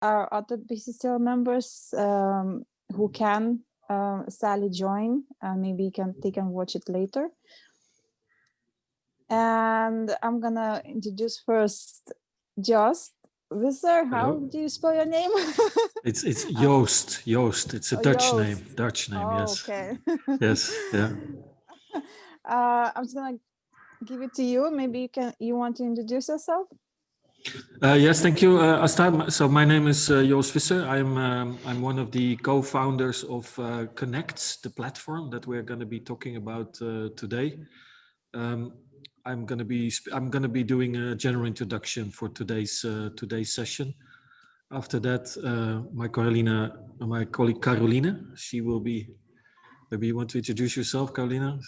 are other BCCL members who can sadly join. Maybe they can watch it later. And I'm gonna introduce first Joost. Visser, how Hello. do you spell your name? It's Joost. Joost. It's a Dutch name. Joost. Dutch name. Oh, Yes. okay. Yes. Yeah. I'm just gonna give it to you. Maybe you want to introduce yourself? Yes, thank you, Asta. So my name is Joost Visser. I'm one of the co-founders of Connects, the platform that we're going to be talking about today. I'm going to be doing a general introduction for today's session. After that, my colleague Karolina, she will be. Maybe you want to introduce yourself, Karolina?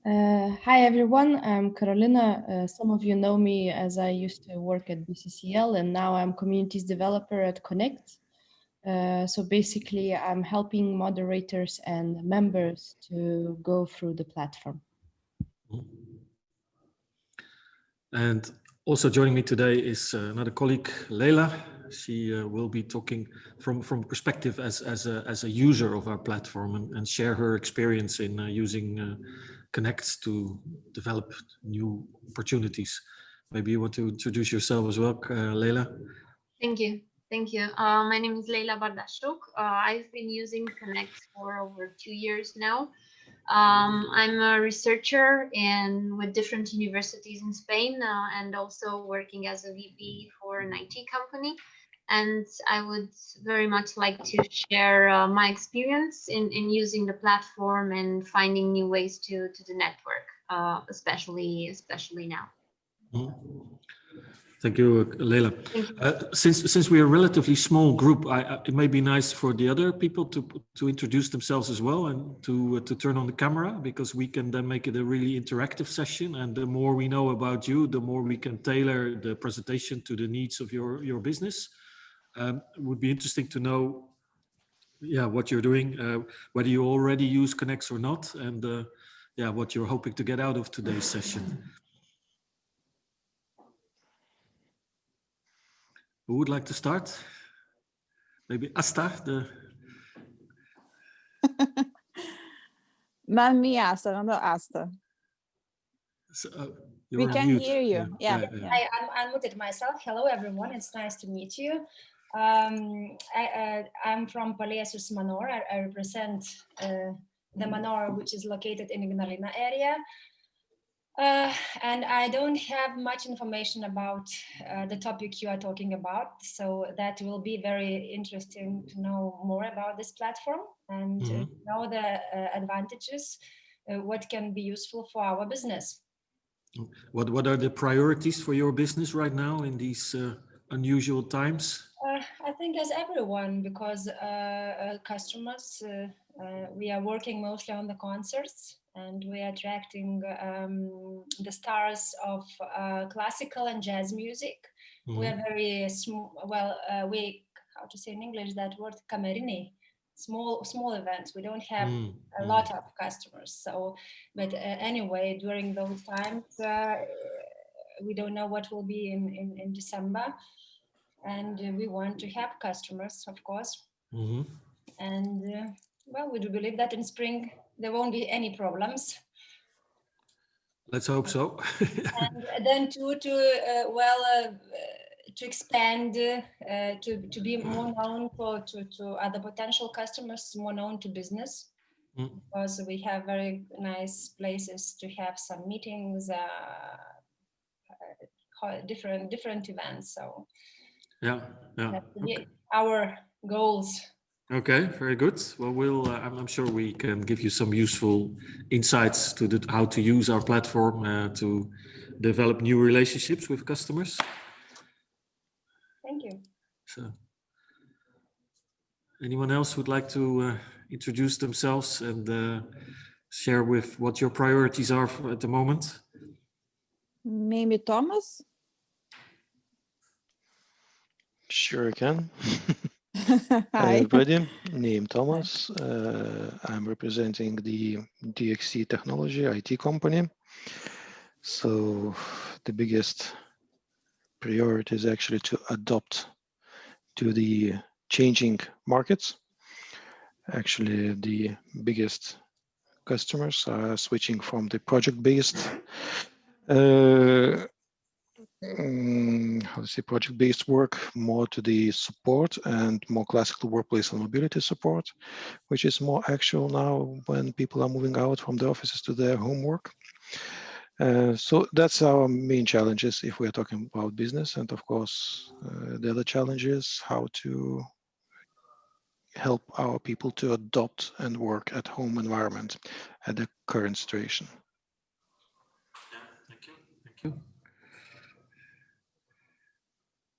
Hi everyone, I'm Karolina. Some of you know me as I used to work at BCCL and now I'm communities developer at Connect. So basically I'm helping moderators and members to go through the platform. And also joining me today is another colleague, Leila. She will be talking from perspective as a user of our platform and share her experience in using Connects to develop new opportunities. Maybe you want to introduce yourself as well, Leila. Thank you. Thank you. My name is Leila Bardasuc. I've been using Connect for over 2 years now. I'm a researcher with different universities in Spain and also working as a VP for an IT company. And I would very much like to share my experience in using the platform and finding new ways to the network, especially now. Mm-hmm. Thank you, Leila. Thank you. Since we're a relatively small group, it may be nice for the other people to introduce themselves as well and to turn on the camera, because we can then make it a really interactive session. And the more we know about you, the more we can tailor the presentation to the needs of your business. It would be interesting to know, what you're doing, whether you already use Connects or not, and what you're hoping to get out of today's session. Who would like to start? Maybe Asta. Not me, Asta. No, Asta. So, we can hear you. Yeah. I unmuted myself. Hello, everyone. It's nice to meet you. I'm from Bardasuc Manor. I represent the manor, which is located in Ignalina area. And I don't have much information about the topic you are talking about. So that will be very interesting to know more about this platform and know the advantages, what can be useful for our business. What are the priorities for your business right now in these unusual times? I think as everyone, because customers, we are working mostly on the concerts and we are attracting the stars of classical and jazz music. We are very small, how to say in English that word, kamerini, small events. We don't have a lot of customers. So, but anyway, during those times, we don't know what will be in December. And we want to have customers, of course. And we do believe that in spring there won't be any problems. Let's hope so. And then to expand, to be more known to other potential customers, more known to business, because we have very nice places to have some meetings, different events. So. Our goals. Okay, very good. Well, I'm sure we can give you some useful insights to how to use our platform to develop new relationships with customers. Thank you. So, anyone else would like to introduce themselves and share with what your priorities are at the moment? Maybe Thomas? Sure can. Hi everybody, name Thomas. I'm representing the DXC Technology IT company. So the biggest priority is actually to adopt to the changing markets. Actually, the biggest customers are switching from the project-based project-based work more to the support and more classical workplace and mobility support, which is more actual now when people are moving out from the offices to their homework. So that's our main challenges if we are talking about business. And of course, the other challenge is how to help our people to adopt and work at home environment at the current situation. Thank you. Thank you.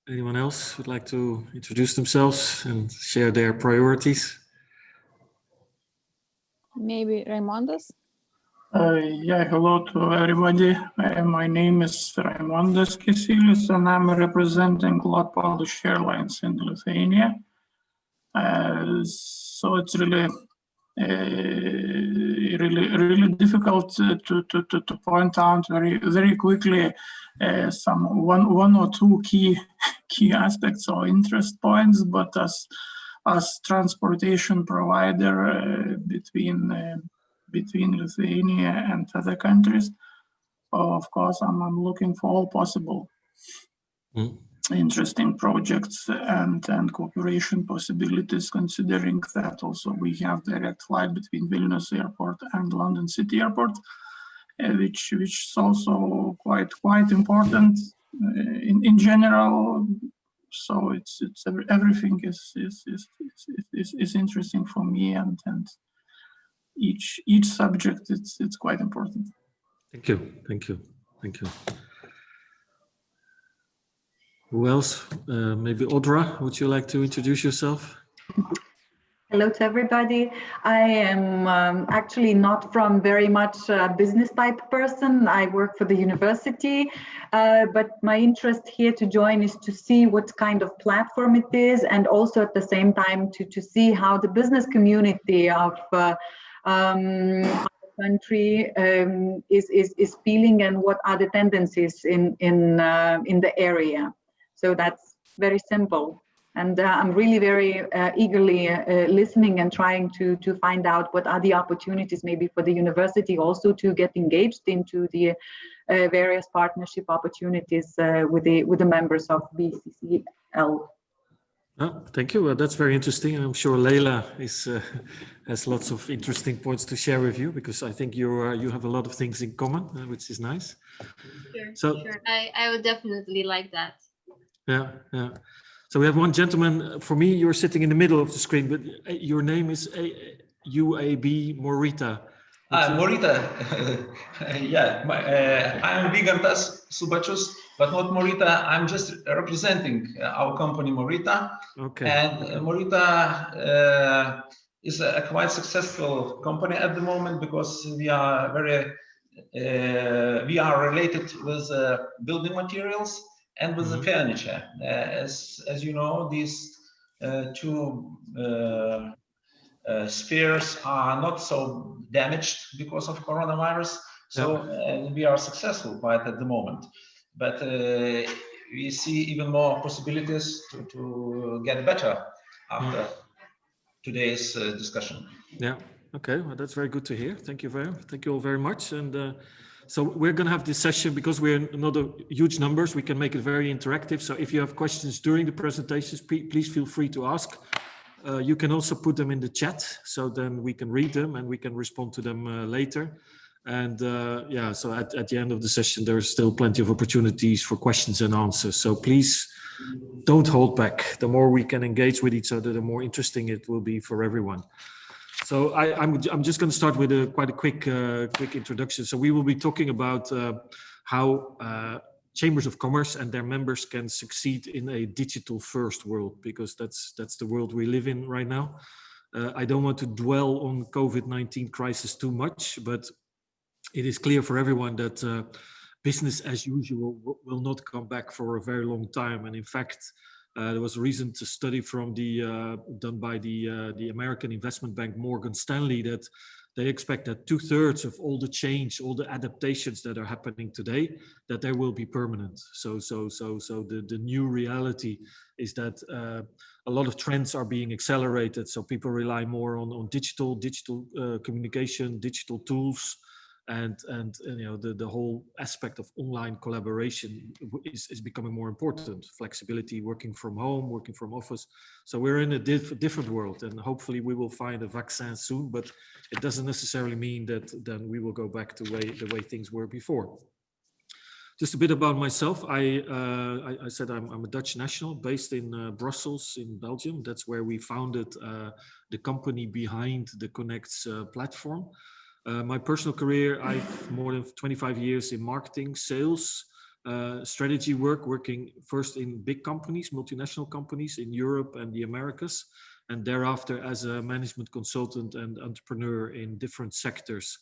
Anyone else would like to introduce themselves and share their priorities? Maybe Raimondas? Yeah, hello to everybody. My name is Raimondas Kisilis, and I'm representing Lot Polish Airlines in Lithuania. So it's really difficult to point out very quickly some one or two key aspects or interest points, but as transportation provider between Lithuania and other countries, of course, I'm looking for all possible interesting projects and cooperation possibilities, considering that also we have direct flight between Vilnius Airport and London City Airport, which is also quite important in general. So it's everything is interesting for me, and each subject it's quite important. Thank you. Thank you. Thank you. Who else? Maybe Audra, would you like to introduce yourself? Hello to everybody. I am actually not from very much business type person. I work for the university, but my interest here to join is to see what kind of platform it is, and also at the same time to see how the business community of our country is feeling, and what are the tendencies in the area. So that's very simple. And I'm really very eagerly listening and trying to find out what are the opportunities maybe for the university also to get engaged into the various partnership opportunities with the members of BCCL. Oh, thank you. That's very interesting. I'm sure Leila has lots of interesting points to share with you, because I think you have a lot of things in common, which is nice. Sure. I would definitely like that. Yeah. So we have one gentleman. For me, you're sitting in the middle of the screen, but your name is UAB Morita. Morita. Yeah, I'm Vygantas Subačius, but not Morita. I'm just representing our company Morita. Okay. And Morita is a quite successful company at the moment, because we are related with building materials and with the furniture. As you know, these two spheres are not so damaged because of coronavirus. So we are successful quite at the moment. But we see even more possibilities to get better after today's discussion. Yeah. Okay. Well, that's very good to hear. Thank you all very much. And so we're going to have this session, because we're not a huge numbers. We can make it very interactive. So if you have questions during the presentations, please feel free to ask. You can also put them in the chat, so then we can read them and we can respond to them later. And so at the end of the session, there's still plenty of opportunities for questions and answers. So please don't hold back. The more we can engage with each other, the more interesting it will be for everyone. So I'm just going to start with quite a quick introduction. So we will be talking about how chambers of commerce and their members can succeed in a digital first world, because that's the world we live in right now. I don't want to dwell on COVID-19 crisis too much, but it is clear for everyone that business as usual will not come back for a very long time. And in fact, there was a recent study from done by the American investment bank Morgan Stanley that they expect that 2/3 of all the change, all the adaptations that are happening today, that they will be permanent. So the new reality is that a lot of trends are being accelerated. So people rely more on digital communication, digital tools, and you know, the whole aspect of online collaboration is becoming more important. Flexibility, working from home, working from office. So we're in a different world, and hopefully we will find a vaccine soon, but it doesn't necessarily mean that then we will go back to the way things were before. Just a bit about myself. I said I'm a Dutch national based in Brussels in Belgium. That's where we founded the company behind the Connects platform. My personal career, I've more than 25 years in marketing, sales, strategy work, working first in big companies, multinational companies in Europe and the Americas, and thereafter as a management consultant and entrepreneur in different sectors.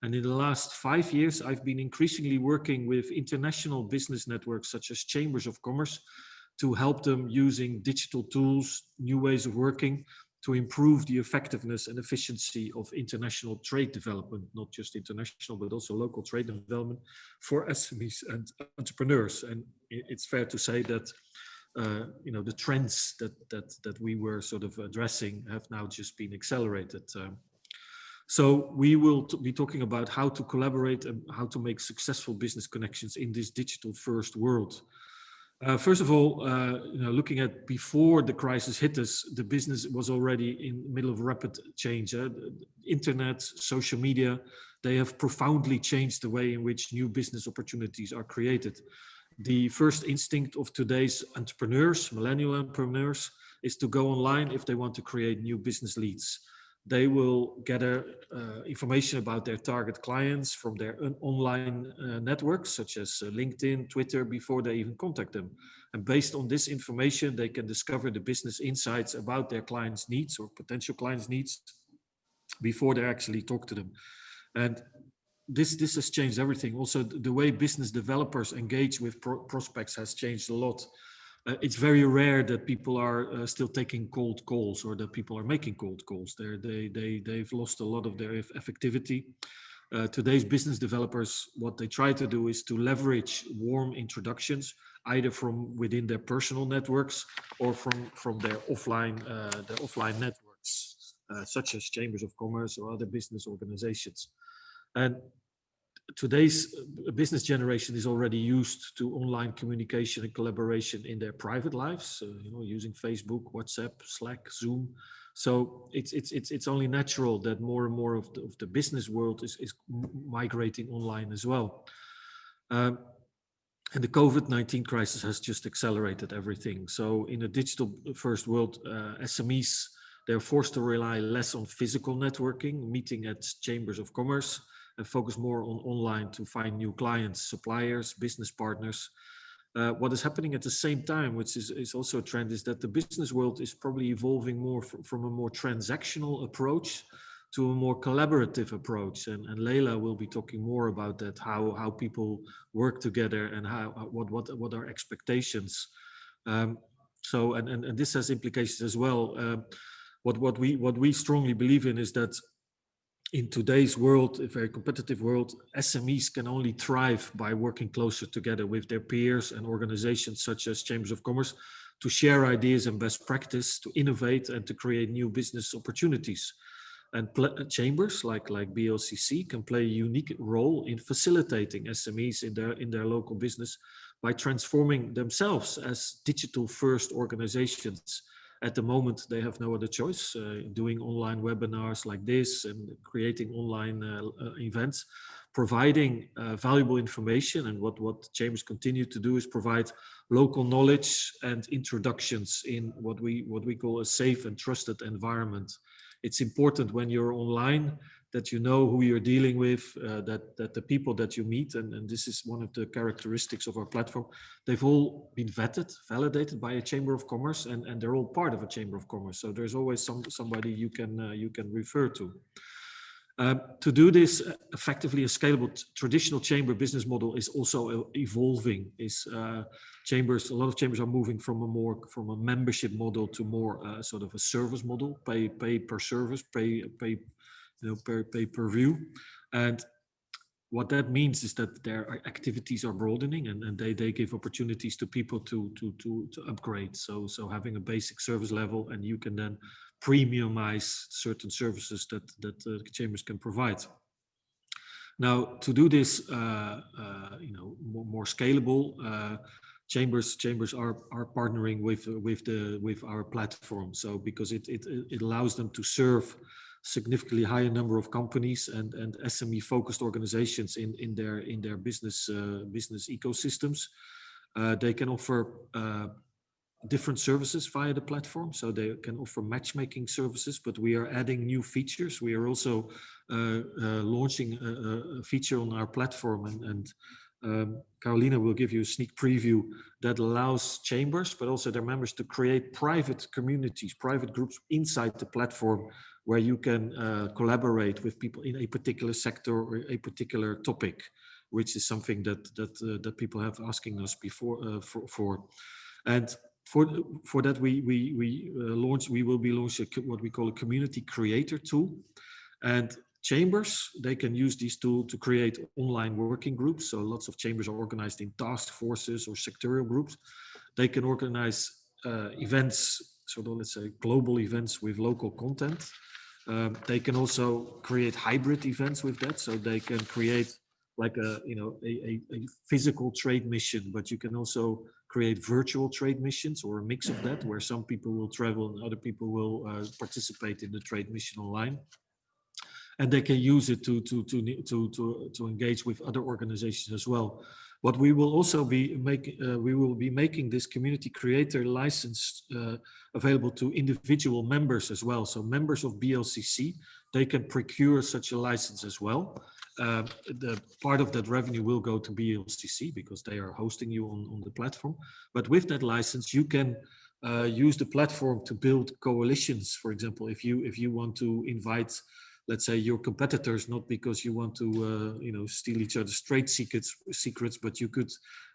And in the last 5 years, I've been increasingly working with international business networks such as chambers of commerce to help them using digital tools, new ways of working, to improve the effectiveness and efficiency of international trade development, not just international, but also local trade development for SMEs and entrepreneurs. And it's fair to say that you know, the trends that we were sort of addressing have now just been accelerated. So we will be talking about how to collaborate and how to make successful business connections in this digital first world. First of all, you know, looking at before the crisis hit us, the business was already in the middle of rapid change. Internet, social media, they have profoundly changed the way in which new business opportunities are created. The first instinct of today's entrepreneurs, millennial entrepreneurs, is to go online if they want to create new business leads. They will gather information about their target clients from their online networks, such as LinkedIn, Twitter, before they even contact them. And based on this information, they can discover the business insights about their clients' needs or potential clients' needs before they actually talk to them. And this has changed everything. Also, the way business developers engage with prospects has changed a lot. It's very rare that people are still taking cold calls or that people are making cold calls. They've lost a lot of their effectivity. Today's business developers, what they try to do is to leverage warm introductions, either from within their personal networks or from their offline networks, such as chambers of commerce or other business organizations. And today's business generation is already used to online communication and collaboration in their private lives, you know, using Facebook, WhatsApp, Slack, Zoom. So it's only natural that more and more of the business world is migrating online as well. And the COVID-19 crisis has just accelerated everything. So in a digital first world, SMEs, they're forced to rely less on physical networking, meeting at chambers of commerce, and focus more on online to find new clients, suppliers, business partners. What is happening at the same time, which is also a trend, is that the business world is probably evolving more from a more transactional approach to a more collaborative approach. And Leila will be talking more about that, how people work together and what are expectations. So this has implications as well. What we strongly believe in is that in today's world, a very competitive world, SMEs can only thrive by working closer together with their peers and organizations such as chambers of commerce to share ideas and best practice, to innovate and to create new business opportunities. And chambers like BLCC can play a unique role in facilitating SMEs in their local business by transforming themselves as digital first organizations. At the moment, they have no other choice, doing online webinars like this and creating online events, providing valuable information. And what chambers continue to do is provide local knowledge and introductions in what we call a safe and trusted environment. It's important when you're online that you know who you're dealing with, that the people that you meet, and this is one of the characteristics of our platform, they've all been vetted, validated by a chamber of commerce, and they're all part of a chamber of commerce. So there's always somebody you can refer to. To do this effectively, a scalable traditional chamber business model is also evolving. A lot of chambers are moving from a membership model to more sort of a service model, pay per service, pay pay-per-view. And what that means is that their activities are broadening, and they give opportunities to people to upgrade. So having a basic service level, and you can then premiumize certain services that chambers can provide. Now, to do this, more scalable, chambers are partnering with our platform. So because it allows them to serve significantly higher number of companies and SME focused organizations in their business ecosystems. They can offer different services via the platform, so they can offer matchmaking services, but we are adding new features. We are also launching a feature on our platform, and Karolina will give you a sneak preview that allows chambers, but also their members, to create private communities, private groups inside the platform, where you can collaborate with people in a particular sector or a particular topic, which is something that people have asking us before for. And for that, we will be launching what we call a community creator tool. And chambers, they can use this tool to create online working groups. So lots of chambers are organized in task forces or sectorial groups. They can organize events, so let's say global events with local content. They can also create hybrid events with that. So they can create like a physical trade mission, but you can also create virtual trade missions, or a mix of that, where some people will travel and other people will participate in the trade mission online. And they can use it to engage with other organizations as well. What we will also be making this community creator license available to individual members as well. So members of BLCC, they can procure such a license as well. The part of that revenue will go to BLCC because they are hosting you on the platform. But with that license, you can use the platform to build coalitions. For example, if you want to invite, let's say, your competitors, not because you want to steal each other's trade secrets, but you could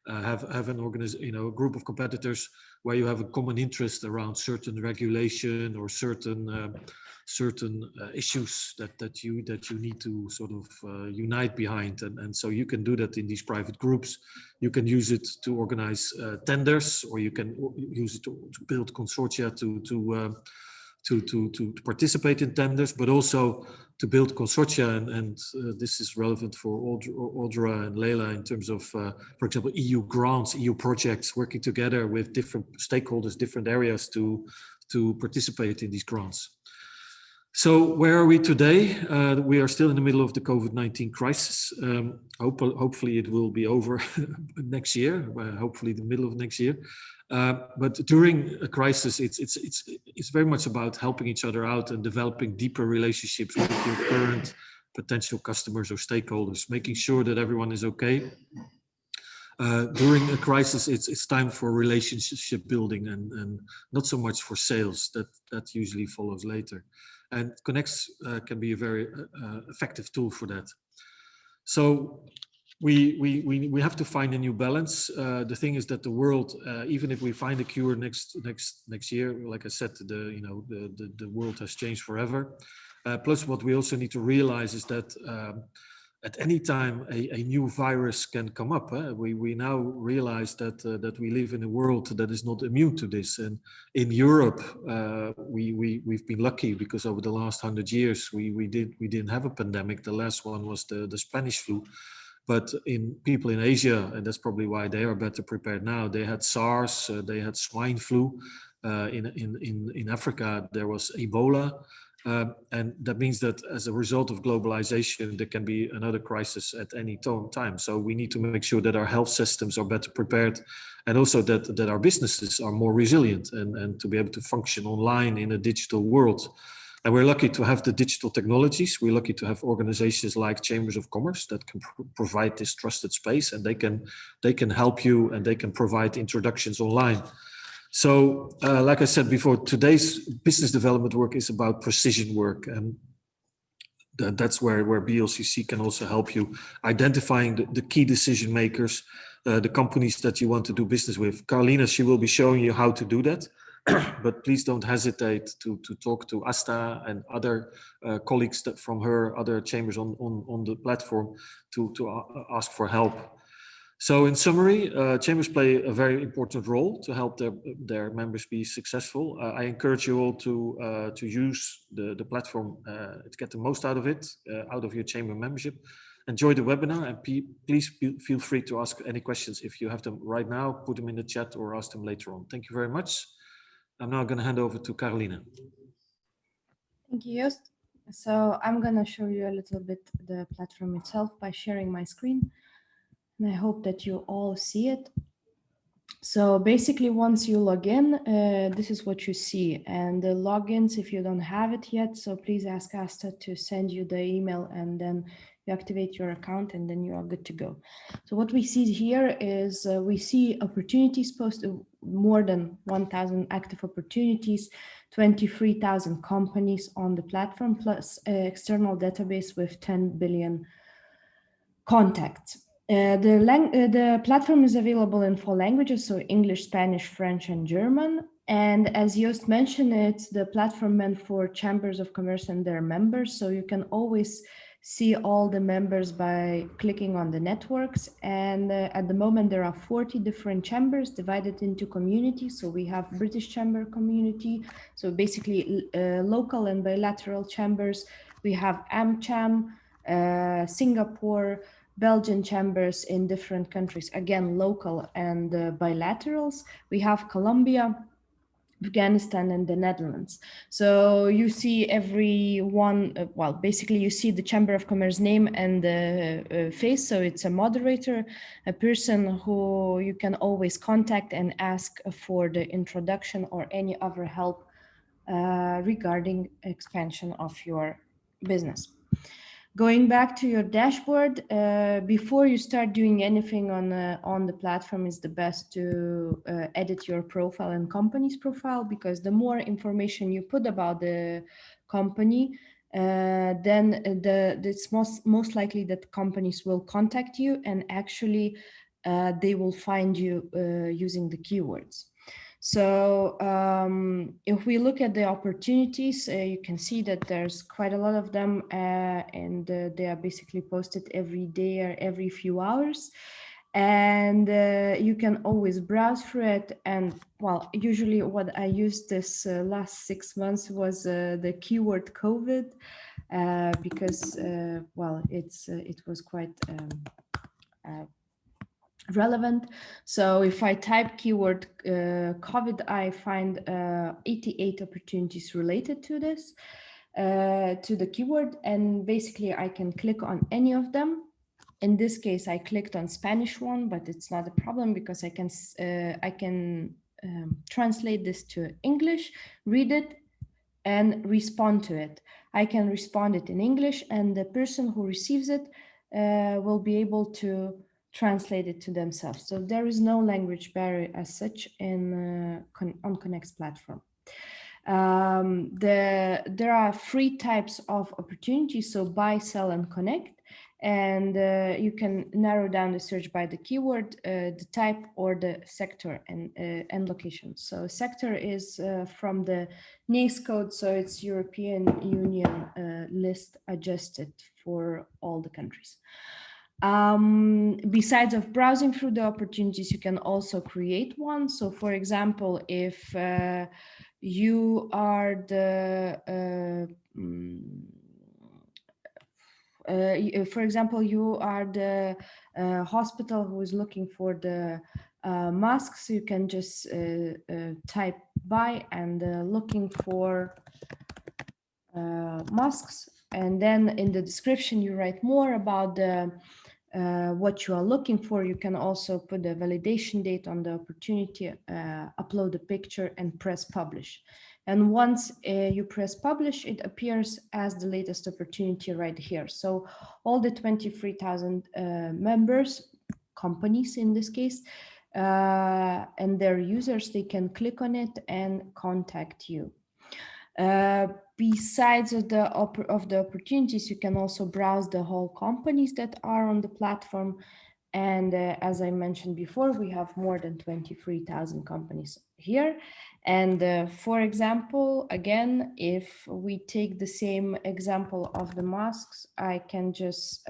have an a group of competitors where you have a common interest around certain regulation or certain issues that you need to sort of unite behind, and so you can do that in these private groups. You can use it to organize tenders, or you can use it to build consortia to participate in tenders, but also to build consortia, and this is relevant for Audra and Leila in terms of, for example, EU grants, EU projects, working together with different stakeholders, different areas to participate in these grants. So where are we today? We are still in the middle of the COVID-19 crisis. Hopefully it will be over next year, hopefully the middle of next year. But during a crisis, it's very much about helping each other out and developing deeper relationships with your current potential customers or stakeholders, making sure that everyone is okay. During a crisis, it's time for relationship building and not so much for sales. That usually follows later. And Connects can be a very effective tool for that. So we have to find a new balance. The thing is that the world, even if we find a cure next year, like I said, the world has changed forever. Plus, what we also need to realize is that at any time a new virus can come up. We now realize that we live in a world that is not immune to this. And in Europe, we've been lucky because over the last 100 years we didn't have a pandemic. The last one was the Spanish flu. But in people in Asia, and that's probably why they are better prepared now, they had SARS, they had swine flu. In Africa, there was Ebola. And that means that as a result of globalization, there can be another crisis at any time. So we need to make sure that our health systems are better prepared, and also that our businesses are more resilient and to be able to function online in a digital world. And we're lucky to have the digital technologies. We're lucky to have organizations like Chambers of Commerce that can provide this trusted space, and they can help you, and they can provide introductions online. So, like I said before, today's business development work is about precision work, and that's where BLCC can also help you identifying the key decision makers, the companies that you want to do business with. Karolina, she will be showing you how to do that. but please don't hesitate to talk to Asta and other colleagues from her other chambers on the platform to ask for help. So in summary, chambers play a very important role to help their members be successful. I encourage you all to use the platform to get the most out of it, out of your chamber membership. Enjoy the webinar, and please feel free to ask any questions. If you have them right now, put them in the chat or ask them later on. Thank you very much. I'm now going to hand over to Karolina. Thank you, Joost. So I'm going to show you a little bit the platform itself by sharing my screen. And I hope that you all see it. So basically, once you log in, this is what you see. And the logins, if you don't have it yet, so please ask Asta to send you the email, and then you activate your account, and then you are good to go. So what we see here is we see opportunities posted, more than 1,000 active opportunities, 23,000 companies on the platform, plus external database with 10 billion contacts. The platform is available in 4 languages, so English, Spanish, French, and German. And as Joost mentioned, it's the platform meant for chambers of commerce and their members. So you can always see all the members by clicking on the networks. And at the moment, there are 40 different chambers divided into communities. So we have British Chamber community, so basically local and bilateral chambers. We have AmCham, Singapore, Belgian chambers in different countries, again, local and bilaterals. We have Colombia, Afghanistan, and the Netherlands. So you see every one, well, basically you see the Chamber of Commerce name and the face. So it's a moderator, a person who you can always contact and ask for the introduction or any other help regarding expansion of your business. Going back to your dashboard, before you start doing anything on the platform, it's the best to edit your profile and company's profile, because the more information you put about the company, then it's most likely that companies will contact you, and actually they will find you using the keywords. So if we look at the opportunities, you can see that there's quite a lot of them, and they are basically posted every day or every few hours. And you can always browse through it. And well, usually what I used this last 6 months was the keyword COVID, because well, it was quite relevant. So if I type keyword COVID, I find 88 opportunities related to this, to the keyword, and basically I can click on any of them. In this case, I clicked on Spanish one, but it's not a problem because I can translate this to English, read it, and respond to it. I can respond it in English, and the person who receives it will be able to translate it to themselves. So there is no language barrier as such on Connect's platform. There are 3 types of opportunities, so buy, sell, and connect. And you can narrow down the search by the keyword, the type, or the sector and location. So sector is from the NACE code, so it's European Union list adjusted for all the countries. Besides of browsing through the opportunities, you can also create one. So for example, if you are the for example, you are the hospital who is looking for the masks, you can just type buy and looking for masks, and then in the description you write more about the what you are looking for. You can also put the validation date on the opportunity, upload a picture, and press publish. And once you press publish, it appears as the latest opportunity right here. So all the 23,000 members, companies in this case, and their users, they can click on it and contact you. Besides of the opportunities, you can also browse the whole companies that are on the platform. And as I mentioned before, we have more than 23,000 companies here. And for example, again, if we take the same example of the masks, I can just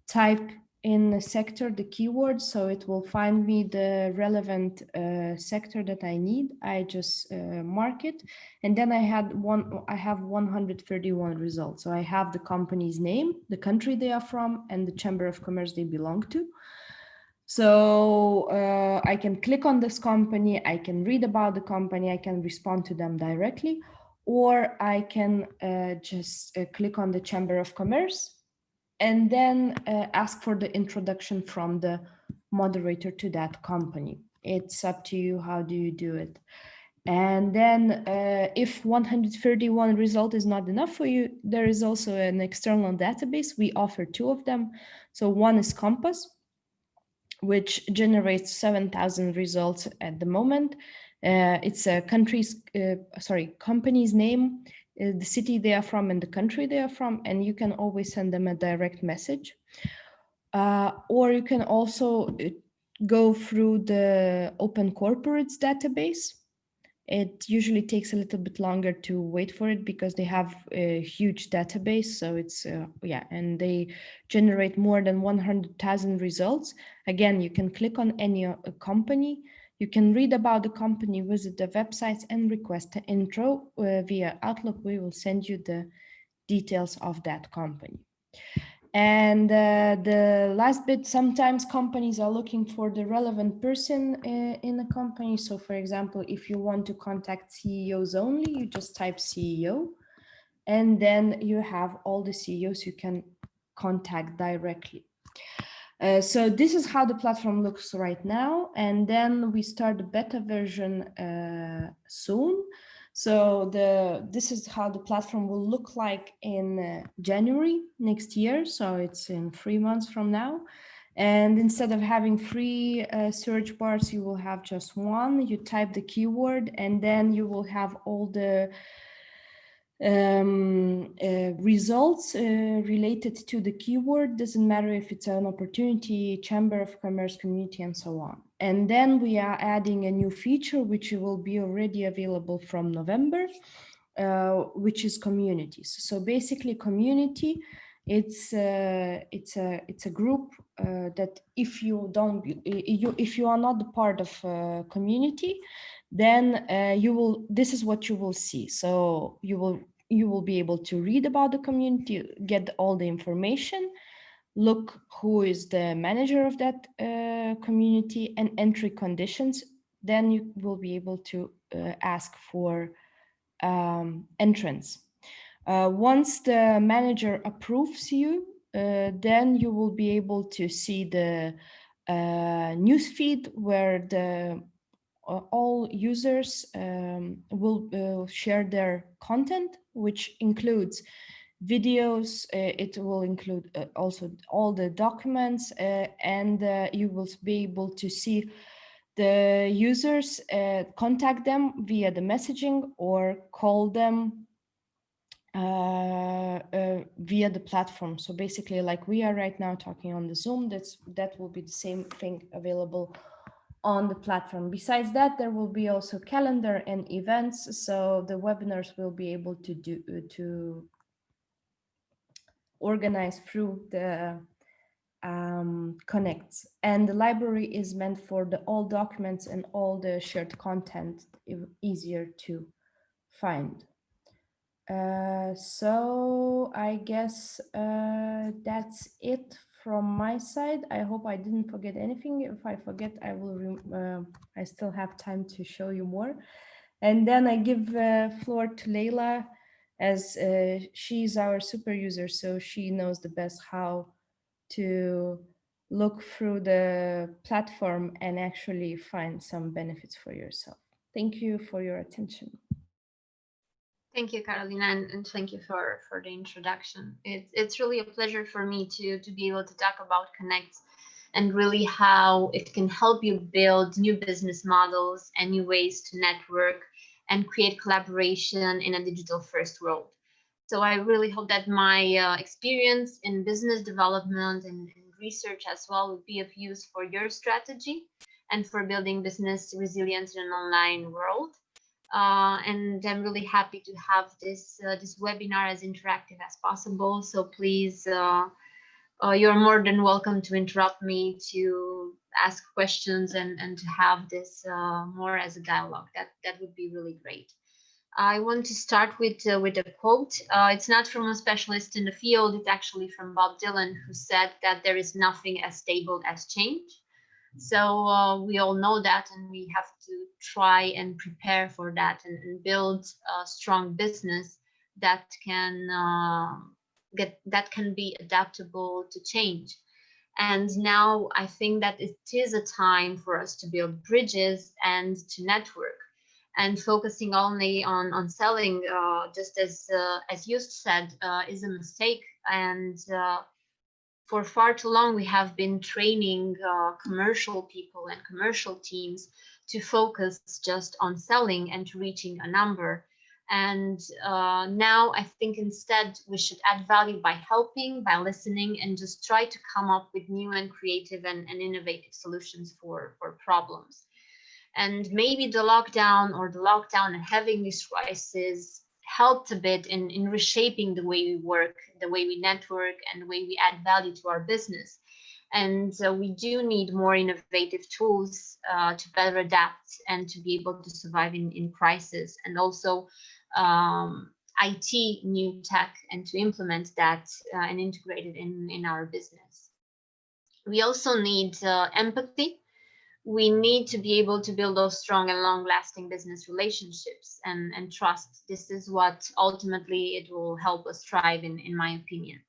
type in the sector the keyword, so it will find me the relevant sector that I need. I just mark it, and then I have 131 results. So I have the company's name, the country they are from, and the chamber of commerce they belong to. So I can click on this company, I can read about the company, I can respond to them directly, or I can just click on the chamber of commerce and then ask for the introduction from the moderator to that company. It's up to you, how do you do it? And then if 131 result is not enough for you, there is also an external database. We offer two of them. So one is Compass, which generates 7,000 results at the moment. It's a company's name, the city they are from and the country they are from, and you can always send them a direct message. Or you can also go through the Open Corporates database. It usually takes a little bit longer to wait for it because they have a huge database. So it's, and they generate more than 100,000 results. Again, you can click on any company. You can read about the company, visit the websites, and request an intro via Outlook. We will send you the details of that company. And the last bit, sometimes companies are looking for the relevant person in a company. So for example, if you want to contact CEOs only, you just type CEO, and then you have all the CEOs you can contact directly. So this is how the platform looks right now. And then we start the beta version soon. So this is how the platform will look like in January next year. So it's in 3 months from now. And instead of having 3 search bars, you will have just one. You type the keyword, and then you will have all the results related to the keyword. Doesn't matter if it's an opportunity, chamber of commerce, community, and so on. And then we are adding a new feature which will be already available from November, which is communities. So basically, community, it's a group that if you are not the part of a community, then this is what you will see. So you will be able to read about the community, get all the information, look who is the manager of that community, and entry conditions. Then you will be able to ask for entrance. Once the manager approves you, then you will be able to see the newsfeed where all users will share their content, which includes videos. It will include also all the documents, and you will be able to see the users, contact them via the messaging or call them via the platform. So basically, like we are right now talking on the Zoom, that will be the same thing available on the platform. Besides that, there will be also calendar and events. So the webinars will be able to organize through the connects, and the library is meant for all documents and all the shared content, easier to find. So I guess that's it from my side. I hope I didn't forget anything. If I forget, I still have time to show you more. And then I give floor to Leila, as she's our super user, so she knows the best how to look through the platform and actually find some benefits for yourself. Thank you for your attention. Thank you, Karolina, and thank you for the introduction. It's really a pleasure for me to be able to talk about Connect and really how it can help you build new business models and new ways to network and create collaboration in a digital first world. So I really hope that my experience in business development and research as well would be of use for your strategy and for building business resilience in an online world. And I'm really happy to have this webinar as interactive as possible. So please, you're more than welcome to interrupt me, to ask questions, and to have this more as a dialogue. That would be really great. I want to start with a quote. It's not from a specialist in the field. It's actually from Bob Dylan, who said that there is nothing as stable as change. So we all know that, and we have to try and prepare for that, and build a strong business that can be adaptable to change. And now I think that it is a time for us to build bridges and to network. And focusing only on selling, just as Joost said, is a mistake. And for far too long, we have been training commercial people and commercial teams to focus just on selling and to reaching a number. And now I think instead we should add value by helping, by listening, and just try to come up with new and creative and innovative solutions for problems. And maybe the lockdown and having this crisis helped a bit in reshaping the way we work, the way we network, and the way we add value to our business. And we do need more innovative tools to better adapt and to be able to survive in crisis, and also IT new tech, and to implement that and integrate it in our business. We also need empathy. We need to be able to build those strong and long-lasting business relationships and trust. This is what ultimately it will help us thrive, in my opinion.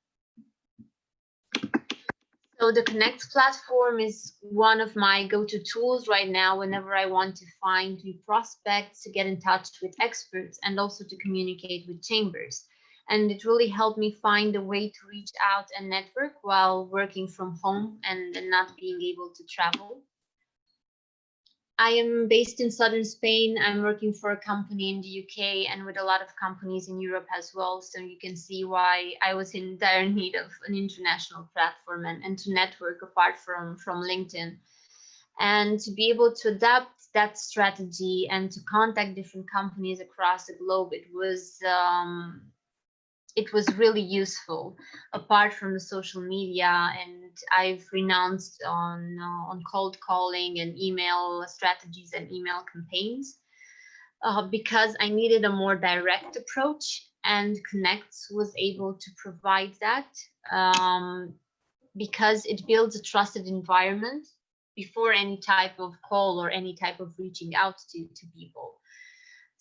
So the Connect platform is one of my go-to tools right now whenever I want to find new prospects, to get in touch with experts, and also to communicate with chambers. And it really helped me find a way to reach out and network while working from home and not being able to travel. I am based in southern Spain. I'm working for a company in the UK and with a lot of companies in Europe as well. So you can see why I was in dire need of an international platform and to network apart from LinkedIn. And to be able to adapt that strategy and to contact different companies across the globe, it was really useful, apart from the social media. And I've renounced on cold calling and email strategies and email campaigns because I needed a more direct approach, and Connect was able to provide that because it builds a trusted environment before any type of call or any type of reaching out to people.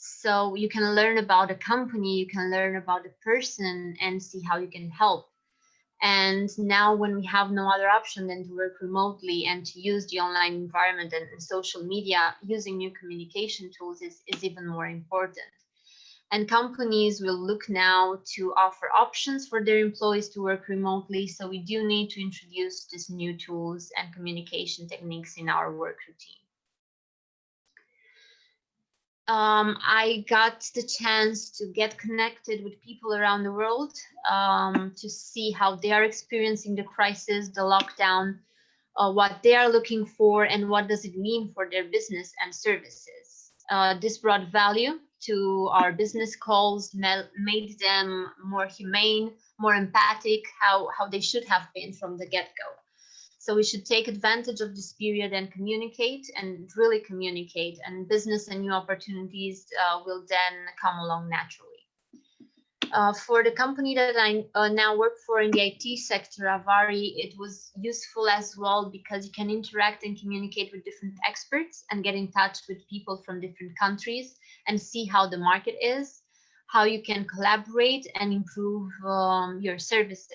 So you can learn about a company, you can learn about a person, and see how you can help. And now when we have no other option than to work remotely and to use the online environment and social media, using new communication tools is even more important. And companies will look now to offer options for their employees to work remotely. So we do need to introduce these new tools and communication techniques in our work routine. I got the chance to get connected with people around the world to see how they are experiencing the crisis, the lockdown, what they are looking for, and what does it mean for their business and services. This brought value to our business calls, made them more humane, more empathic, how they should have been from the get-go. So we should take advantage of this period and communicate, and really communicate, and business and new opportunities will then come along naturally. For the company that I now work for in the IT sector, Avari, it was useful as well because you can interact and communicate with different experts and get in touch with people from different countries and see how the market is, how you can collaborate and improve your services.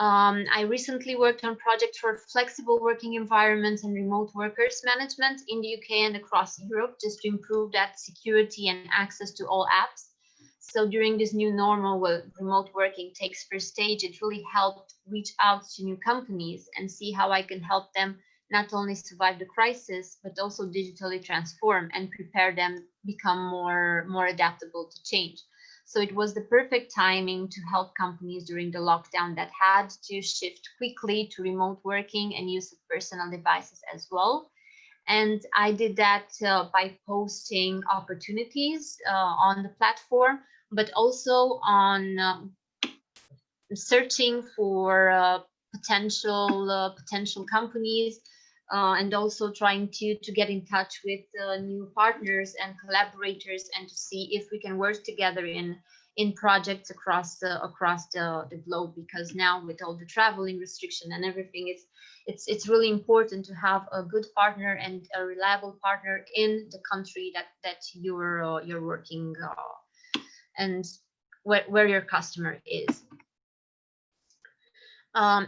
I recently worked on projects for flexible working environments and remote workers management in the UK and across Europe, just to improve that security and access to all apps. So during this new normal where remote working takes first stage, it really helped reach out to new companies and see how I can help them not only survive the crisis, but also digitally transform and prepare them become more adaptable to change. So it was the perfect timing to help companies during the lockdown that had to shift quickly to remote working and use of personal devices as well. And I did that by posting opportunities on the platform, but also on searching for potential companies, and also trying to get in touch with new partners and collaborators, and to see if we can work together in projects across the globe. Because now, with all the traveling restriction and everything, it's really important to have a good partner and a reliable partner in the country that you're working and where your customer is.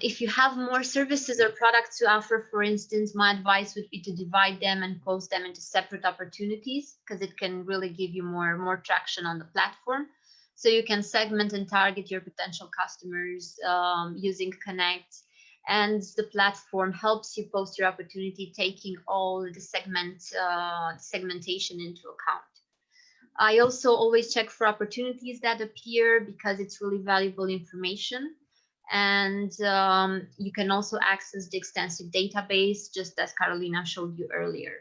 If you have more services or products to offer, for instance, my advice would be to divide them and post them into separate opportunities, because it can really give you more traction on the platform. So you can segment and target your potential customers using Connect, and the platform helps you post your opportunity, taking all the segmentation into account. I also always check for opportunities that appear, because it's really valuable information. And you can also access the extensive database, just as Karolina showed you earlier.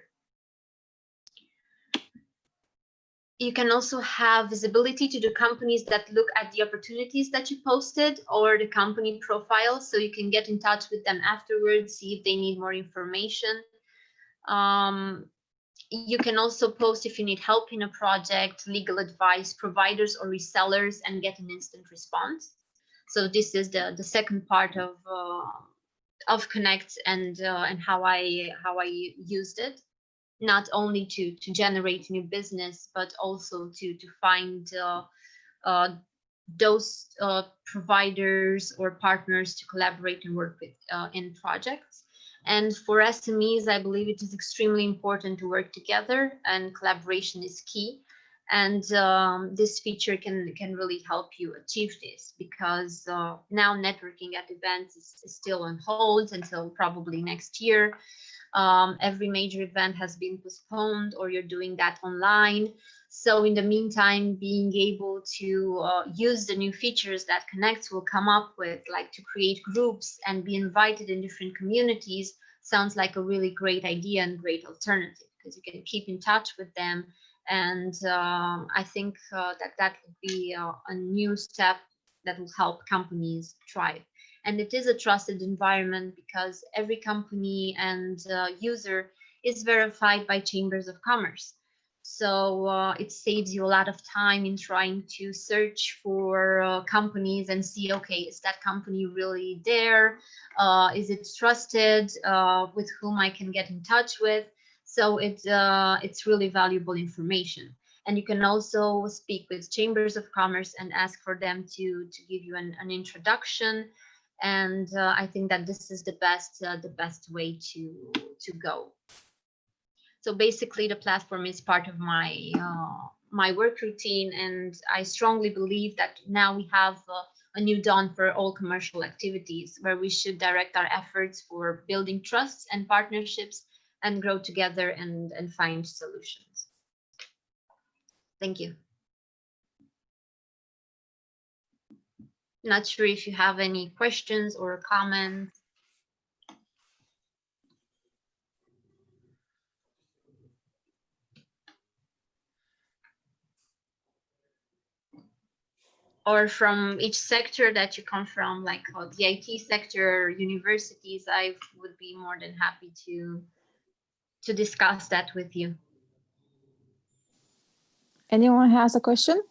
You can also have visibility to the companies that look at the opportunities that you posted, or the company profile, so you can get in touch with them afterwards, see if they need more information. You can also post if you need help in a project, legal advice, providers or resellers, and get an instant response. So this is the second part of Connect, and how I used it, not only to generate new business, but also to find those providers or partners to collaborate and work with in projects. And for SMEs, I believe it is extremely important to work together, and collaboration is key. And this feature can really help you achieve this, because now networking at events is still on hold until probably next year. Every major event has been postponed, or you're doing that online. So in the meantime, being able to use the new features that Connect will come up with, like to create groups and be invited in different communities, sounds like a really great idea and great alternative, because you can keep in touch with them. And I think that would be a new step that will help companies thrive. And it is a trusted environment, because every company and user is verified by chambers of commerce. So it saves you a lot of time in trying to search for companies and see, okay, is that company really there? Is it trusted? With whom I can get in touch with? So it's really valuable information. And you can also speak with chambers of commerce and ask for them to give you an introduction. And I think that this is the best way to go. So basically, the platform is part of my my work routine, and I strongly believe that now we have a new dawn for all commercial activities, where we should direct our efforts for building trusts and partnerships, and grow together and find solutions. Thank you. Not sure if you have any questions or comments. Or from each sector that you come from, like the IT sector, universities, I would be more than happy to discuss that with you. Anyone has a question?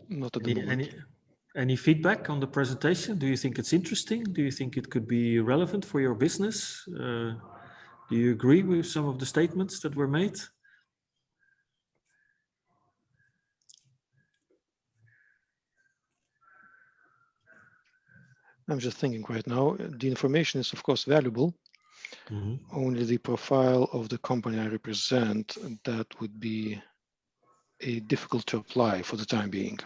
Not at the moment. Any feedback on the presentation? Do you think it's interesting? Do you think it could be relevant for your business? Do you agree with some of the statements that were made? I'm just thinking right now, the information is of course valuable. Mm-hmm. Only the profile of the company I represent, that would be difficult to apply for the time being.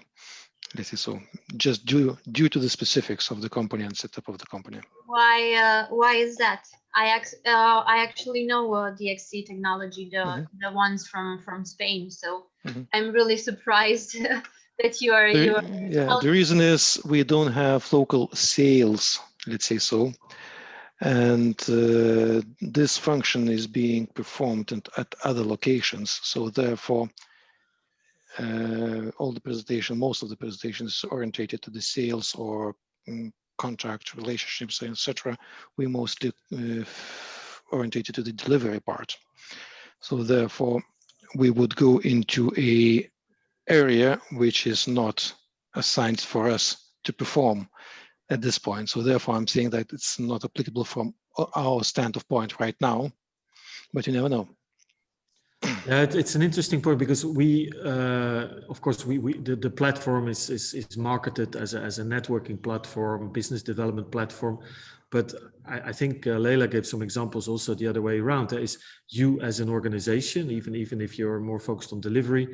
This is so, just due to the specifics of the company and setup of the company. Why is that? I actually know DXC technology, Mhm. the ones from Spain. So Mhm. I'm really surprised that you are Yeah, the reason is we don't have local sales, let's say so. And this function is being performed at other locations. So therefore, all the presentation, most of the presentation is orientated to the sales or contract relationships, etc. We mostly orientated to the delivery part. So therefore, we would go into a area which is not assigned for us to perform at this point. So therefore, I'm saying that it's not applicable from our standpoint right now, but you never know. Yeah, it's an interesting point because we, of course, the platform is marketed as a networking platform, business development platform, but I think Leila gave some examples also the other way around. There is you as an organization, even if you're more focused on delivery.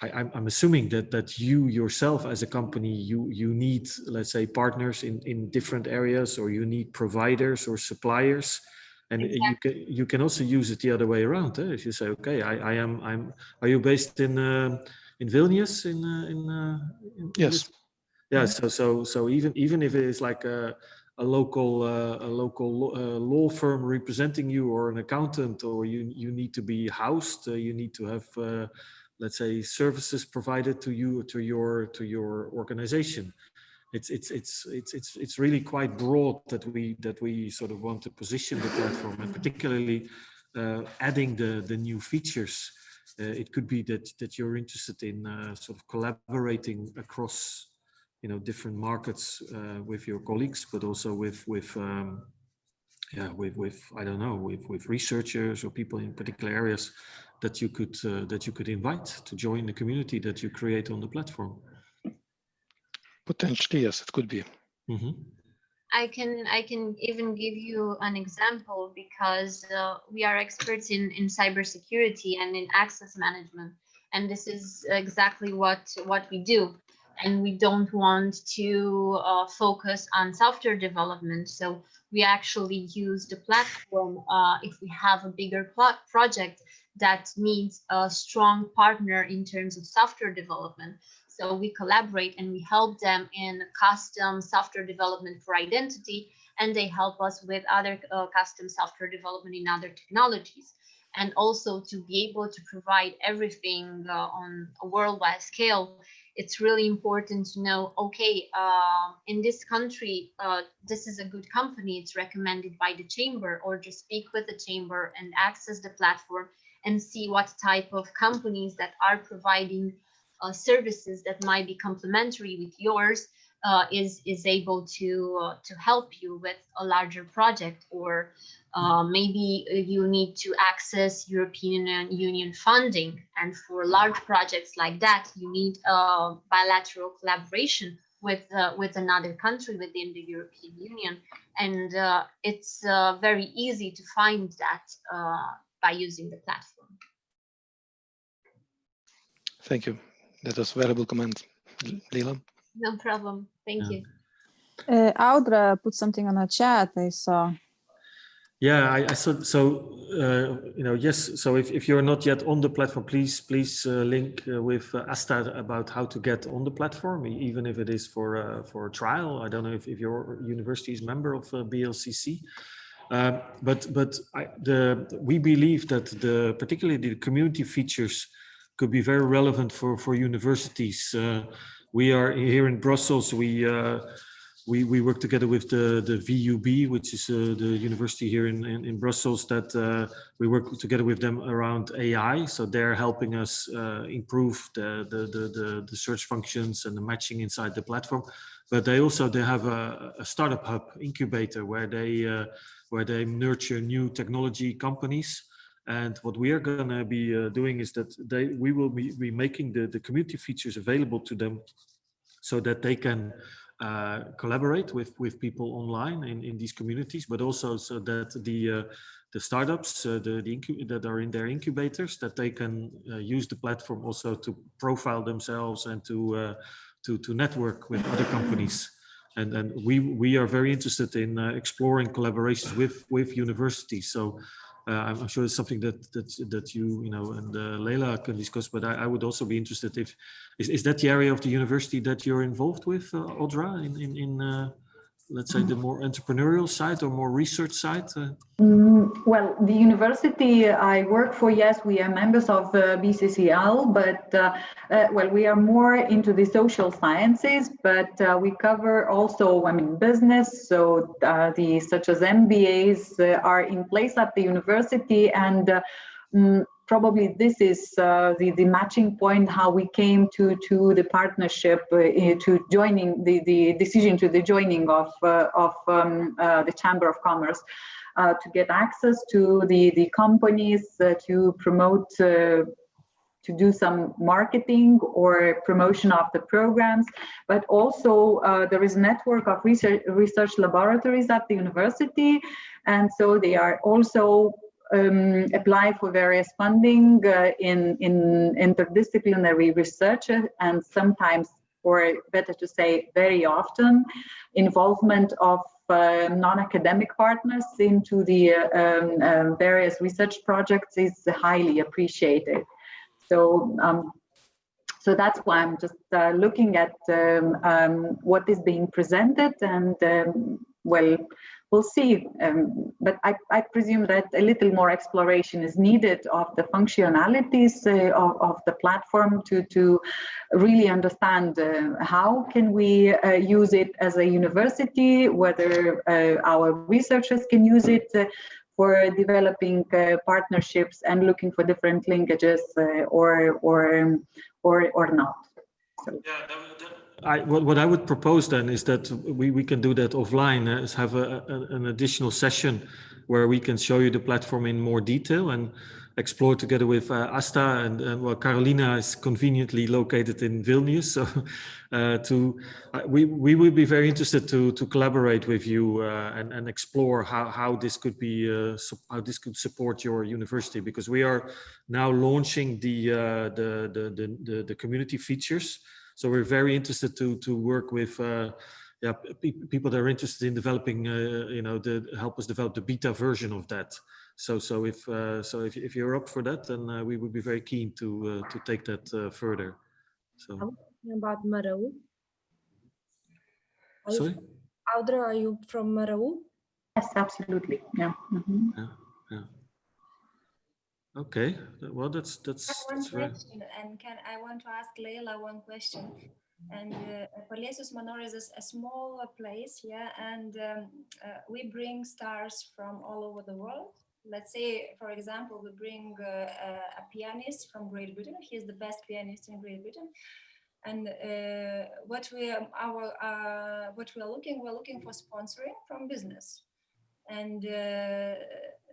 I'm assuming that you yourself as a company, you need, let's say, partners in different areas, or you need providers or suppliers. And exactly. you can also use it the other way around. If you say, okay, are you based in Vilnius in Yes. yeah. So even if it is like a local law firm representing you, or an accountant, or you need to be housed, you need to have let's say services provided to you, to your organization. It's really quite broad that we sort of want to position the platform, and particularly adding the new features. It could be that you're interested in sort of collaborating across different markets with your colleagues, but also with I don't know, with researchers or people in particular areas that you could invite to join the community that you create on the platform. Potentially, yes, it could be. Mm-hmm. I can even give you an example, because we are experts in cybersecurity and in access management, and this is exactly what we do. And we don't want to focus on software development, so we actually use the platform if we have a bigger project that needs a strong partner in terms of software development. So we collaborate and we help them in custom software development for identity, and they help us with other custom software development in other technologies. And also to be able to provide everything on a worldwide scale, it's really important to know, okay, in this country, this is a good company, it's recommended by the chamber, or just speak with the chamber and access the platform and see what type of companies that are providing services that might be complementary with yours is able to help you with a larger project. Or maybe you need to access European Union funding, and for large projects like that you need bilateral collaboration with another country within the European Union, and it's very easy to find that by using the platform. Thank you. That was a valuable comment, Leila. No problem. Thank you. Audra put something on the chat, I saw. Yeah, I saw. So yes. So if you're not yet on the platform, please link with Asta about how to get on the platform, even if it is for a trial. I don't know if your university is member of BLCC, but we believe that particularly the community features could be very relevant for universities. We are here in Brussels. We work together with the VUB, which is the university here in Brussels, that we work together with them around AI. So they're helping us improve the search functions and the matching inside the platform. But they have a startup hub incubator where they nurture new technology companies. And what we are going to be doing is that we will be making the community features available to them, so that they can collaborate with people online in these communities, but also so that the startups that are in their incubators, that they can use the platform also to profile themselves and to network with other companies. and we are very interested in exploring collaborations with universities. So I'm sure it's something that you know and Leila can discuss. But I would also be interested if is that the area of the university that you're involved with, Audra, in let's say the more entrepreneurial side or more research side? Well, the university I work for, yes, we are members of BCCL, but well, we are more into the social sciences, but we cover also, I mean, business. So the such as MBAs are in place at the university, and probably this is the matching point how we came to the partnership, to joining the decision to the joining of the Chamber of Commerce. To get access to the companies, to promote, to do some marketing or promotion of the programs, but also there is a network of research laboratories at the university, and so they are also apply for various funding in interdisciplinary research, and sometimes, or better to say, very often, involvement of non-academic partners into the various research projects is highly appreciated. So, so that's why I'm just looking at what is being presented, and well, we'll see. But I presume that a little more exploration is needed of the functionalities of the platform to really understand how can we use it as a university, whether our researchers can use it for developing partnerships and looking for different linkages or not. So. Yeah, what I would propose then is that we can do that offline, is have an additional session where we can show you the platform in more detail and explore together with Asta, and well, Karolina is conveniently located in Vilnius, so we would be very interested to collaborate with you and explore how this could be how this could support your university, because we are now launching the community features. So we're very interested to work with people that are interested in developing, you know, help us develop the beta version of that. So if you're up for that, then we would be very keen to take that further. So about Marau. Sorry, Audra, are you from Marau? Yes, absolutely. Yeah. Mm-hmm. Yeah. Okay. Well, that's one right. question, and I want to ask Leila one question. And Paliesius Manor is a small place, yeah, and we bring stars from all over the world. Let's say, for example, we bring a pianist from Great Britain. He's the best pianist in Great Britain. And what we are looking, we're looking for sponsoring from business, and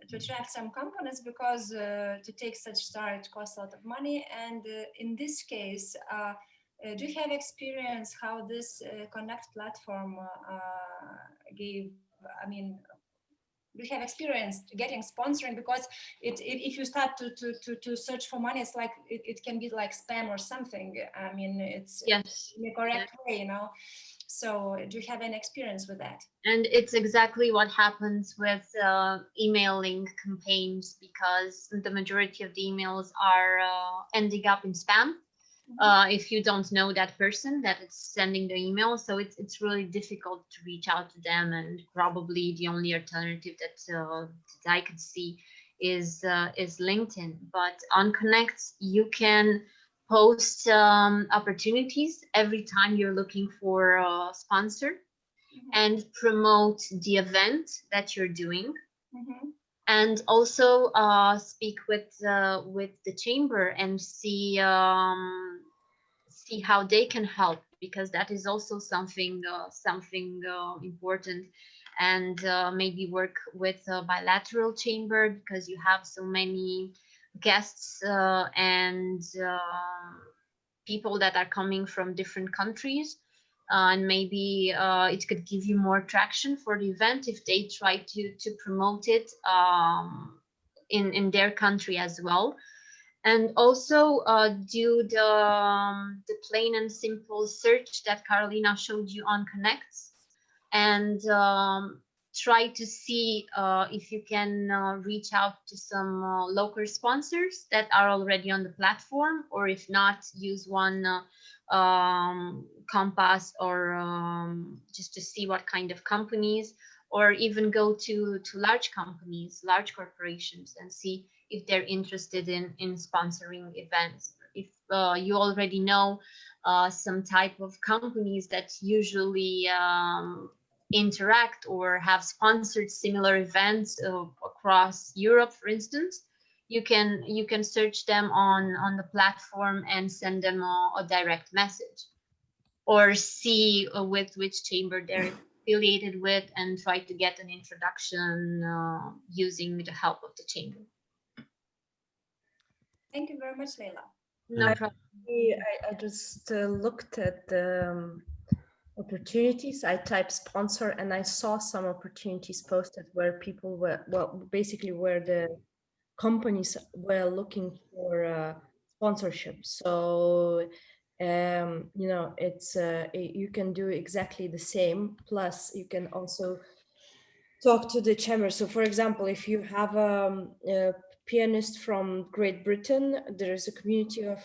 to attract some companies, because to take such star it costs a lot of money. And in this case, do you have experience how this Connect platform gave? I mean, do you have experience getting sponsoring? Because if you start to search for money, it's like it can be like spam or something. I mean, it's Yes, in the correct way, you know. So do you have any experience with that? and it's exactly what happens with emailing campaigns, because the majority of the emails are ending up in spam. If you don't know that person that is sending the email, so it's really difficult to reach out to them, and probably the only alternative that I could see is LinkedIn. But on Connect, you can post opportunities every time you're looking for a sponsor, and promote the event that you're doing. And also speak with the chamber and see how they can help, because that is also something important. And maybe work with a bilateral chamber, because you have so many guests and people that are coming from different countries. And maybe it could give you more traction for the event if they try to promote it in their country as well. And also do the plain and simple search that Karolina showed you on Connect. and try to see if you can reach out to some local sponsors that are already on the platform, or if not, use one compass, or just to see what kind of companies, or even go to large companies, large corporations, and see if they're interested in sponsoring events. If you already know some type of companies that usually interact or have sponsored similar events across Europe, for instance, you can search them on the platform and send them a direct message, or see with which chamber they're affiliated with, and try to get an introduction using the help of the chamber. Thank you very much, Leila. No problem. I just looked at the opportunities. I typed sponsor and I saw some opportunities posted where people were, well, basically where the companies were looking for sponsorship. So, you know, it's you can do exactly the same. Plus, you can also talk to the chamber. So, for example, if you have a pianist from Great Britain, there is a community of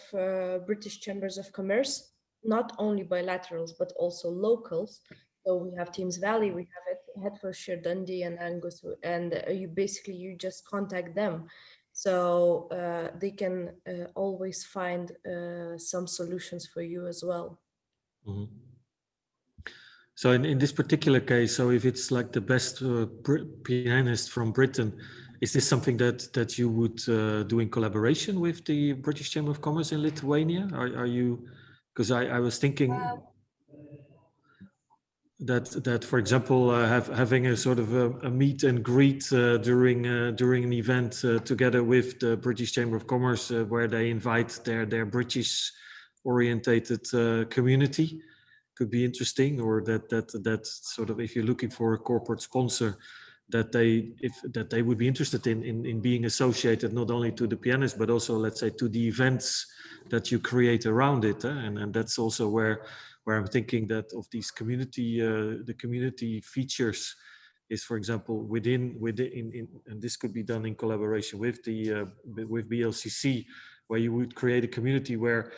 British chambers of commerce, not only bilaterals, but also locals. So we have Thames Valley, we have Hertfordshire, Dundee, and Angus, and you just contact them. So they can always find some solutions for you as well. Mm-hmm. So in this particular case, so if it's like the best pianist from Britain, is this something that you would do in collaboration with the British Chamber of Commerce in Lithuania? Are you, because I was thinking that for example, having a sort of a meet and greet during an event together with the British Chamber of Commerce, where they invite their British orientated community, could be interesting. Or that sort of, if you're looking for a corporate sponsor, that they would be interested in being associated not only to the pianist, but also, let's say, to the events that you create around it. And that's also where I'm thinking that of these community, the community features is, for example, within, and this could be done in collaboration with with BLCC, where you would create a community where,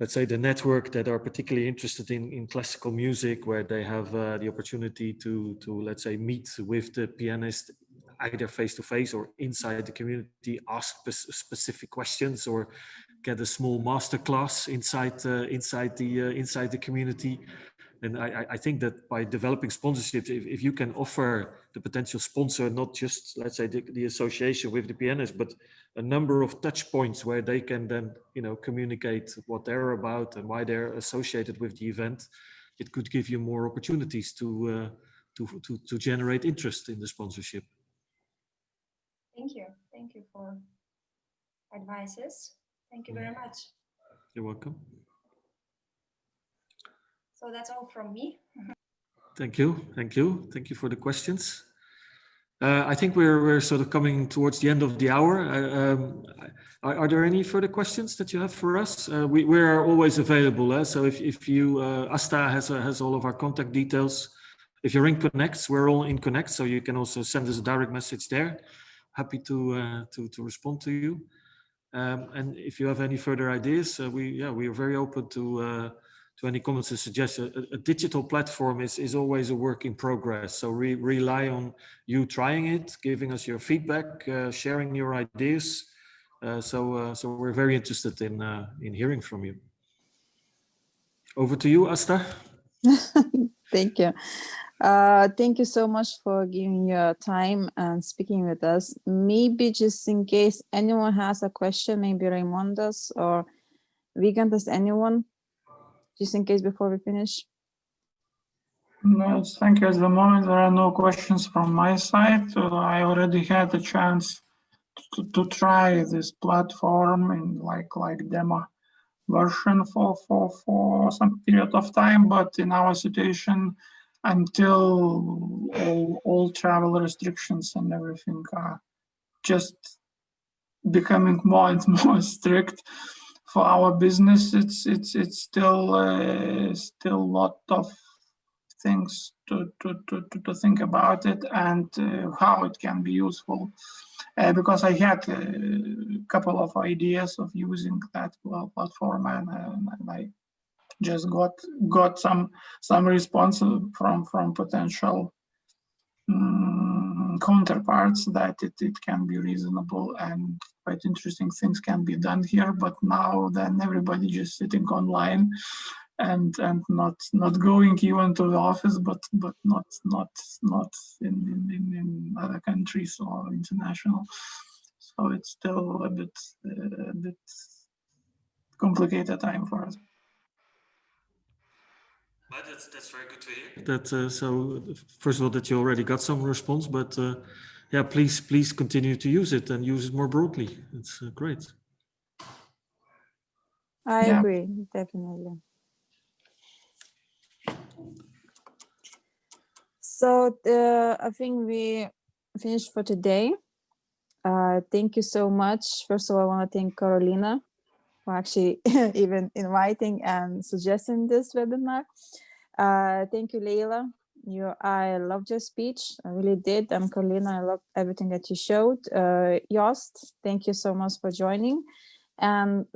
let's say, the network that are particularly interested in classical music, where they have the opportunity to let's say meet with the pianist either face to face or inside the community, ask specific questions, or get a small masterclass inside the community. And I think that by developing sponsorships, if you can offer the potential sponsor not just, let's say, the association with the pianist, but a number of touch points where they can then, communicate what they're about and why they're associated with the event, it could give you more opportunities to generate interest in the sponsorship. Thank you for advices. Thank you very much. You're welcome. So that's all from me. Thank you for the questions. I think we're sort of coming towards the end of the hour. Are there any further questions that you have for us? We're always available. So if you, Asta has all of our contact details. If you're in Connect, we're all in Connect, so you can also send us a direct message there. Happy to respond to you. And if you have any further ideas, we are very open to any comments and suggestions. A digital platform is always a work in progress. So we rely on you trying it, giving us your feedback, sharing your ideas. So we're very interested in hearing from you. Over to you, Asta. Thank you. Thank you so much for giving your time and speaking with us. Maybe just in case anyone has a question, maybe Raimondas or Vygantas, anyone? Just in case before we finish. No, thank you. At the moment, there are no questions from my side. I already had a chance to try this platform in like demo version for some period of time, but in our situation, until all travel restrictions and everything are just becoming more and more strict for our business, it's still a lot of things to think about it, and how it can be useful. Because I had a couple of ideas of using that platform, and I just got some response from potential counterparts that it can be reasonable and quite interesting things can be done here. But now then everybody just sitting online and not going even to the office, but not in other countries or international. So it's still a bit complicated time for us. But that's very good to hear. That so first of all, that you already got some response, but yeah, please continue to use it and use it more broadly. It's great. I agree, definitely. So I think we finished for today. Thank you so much. First of all, I want to thank Karolina for actually even inviting and suggesting this webinar. Thank you, Leila. I loved your speech. I really did. And Karolina, I loved everything that you showed. Joost, thank you so much for joining. And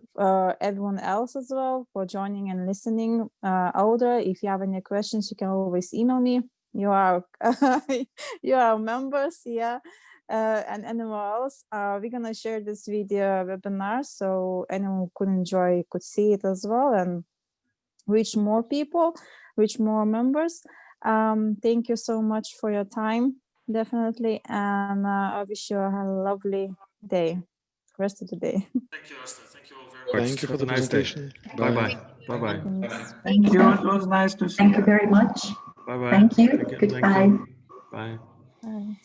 everyone else as well for joining and listening. Audra, if you have any questions, you can always email me. You are members, yeah. And anyone else, we're gonna share this video webinar so anyone who could enjoy could see it as well and reach more people, reach more members. Thank you so much for your time, definitely, and I wish you a lovely day, rest of the day. Thank you, Asta. Thank you all very much. Thank you for the presentation. Bye bye. Bye bye. Thank you. It was nice to see you. Thank you very much. Bye bye. Thank you. Thank you. Goodbye. Bye. Bye.